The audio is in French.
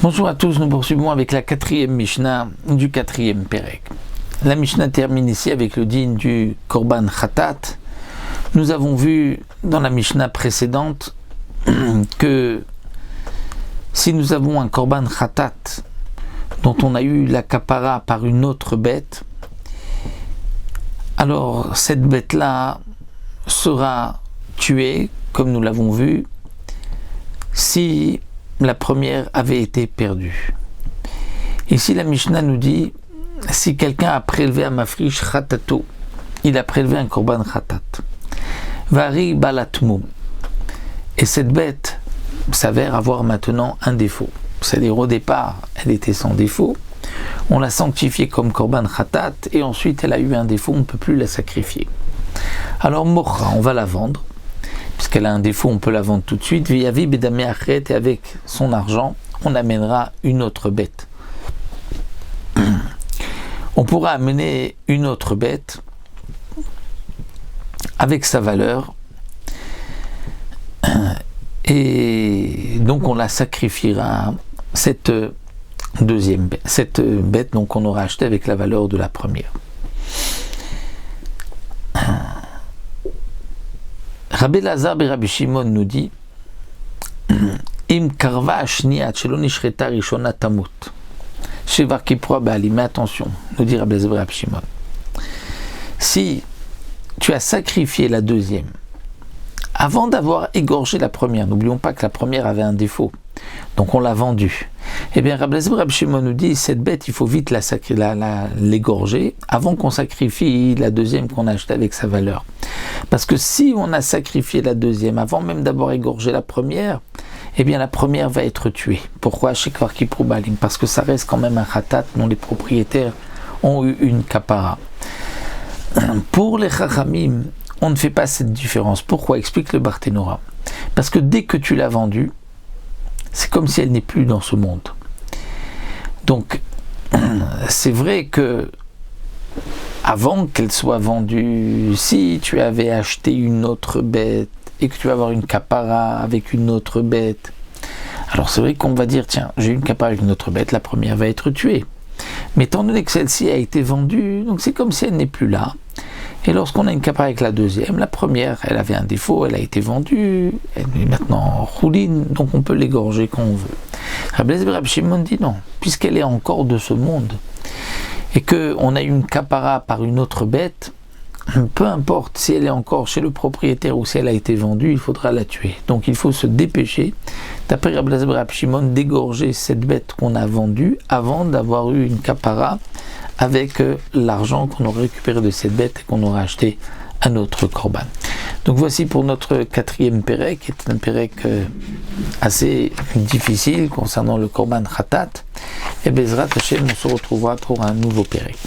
Bonjour à tous, nous poursuivons avec la quatrième Mishnah du quatrième Perek. La Mishnah termine ici avec le din du Korban Khatat. Nous avons vu dans la Mishnah précédente que si nous avons un Korban Khatat dont on a eu la kapara par une autre bête, alors cette bête-là sera tuée, comme nous l'avons vu, si la première avait été perdue. Ici la Mishnah nous dit, si quelqu'un a prélevé un mafrish khatato, il a prélevé un korban khatat, vari balatmum, et cette bête s'avère avoir maintenant un défaut. C'est-à-dire au départ, elle était sans défaut, on l'a sanctifiée comme korban khatat, et ensuite elle a eu un défaut, on ne peut plus la sacrifier. Alors mocha, on va la vendre, puisqu'elle a un défaut, on peut la vendre tout de suite. Viavi bedame achet, et avec son argent, on amènera une autre bête. On pourra amener une autre bête avec sa valeur, et donc on la sacrifiera, cette bête donc on aura acheté avec la valeur de la première. Rabbi Lazar et Rabbi Shimon nous dit Im karva ashniat shelo nishreta rishona tamut shevar kipra ba'ali. Mais attention, nous dit Rabbi Lazar et Rabbi Shimon, si tu as sacrifié la deuxième avant d'avoir égorgé la première, n'oublions pas que la première avait un défaut, donc on l'a vendue, eh bien Rabbi Lazar et Rabbi Shimon nous dit cette bête il faut vite l'égorger avant qu'on sacrifie la deuxième qu'on a achetée avec sa valeur. Parce que si on a sacrifié la deuxième avant même d'avoir égorgé la première, eh bien la première va être tuée. Pourquoi? Parce que ça reste quand même un khatat dont les propriétaires ont eu une kapara. Pour les chachamim, on ne fait pas cette différence. Pourquoi? Explique le Barthénora. Parce que dès que tu l'as vendue, c'est comme si elle n'est plus dans ce monde. Donc, c'est vrai que avant qu'elle soit vendue, si tu avais acheté une autre bête et que tu vas avoir une kapara avec une autre bête, alors c'est vrai qu'on va dire, tiens, j'ai une kapara avec une autre bête, la première va être tuée. Mais étant donné que celle-ci a été vendue, donc c'est comme si elle n'est plus là. Et lorsqu'on a une kapara avec la deuxième, la première, elle avait un défaut, elle a été vendue, elle est maintenant rouline, donc on peut l'égorger quand on veut. Rabbi Lazar et Rabbi Shimon dit non, puisqu'elle est encore de ce monde, et qu'on a une kapara par une autre bête, peu importe si elle est encore chez le propriétaire ou si elle a été vendue, il faudra la tuer. Donc il faut se dépêcher, d'après Rabbi Lazar et Rabbi Shimon, d'égorger cette bête qu'on a vendue avant d'avoir eu une kapara avec l'argent qu'on aurait récupéré de cette bête et qu'on aura acheté un autre korban. Donc voici pour notre quatrième Perek, qui est un Perek assez difficile concernant le korban khatat. Et Bezrat Hashem, on se retrouvera pour un nouveau Perek.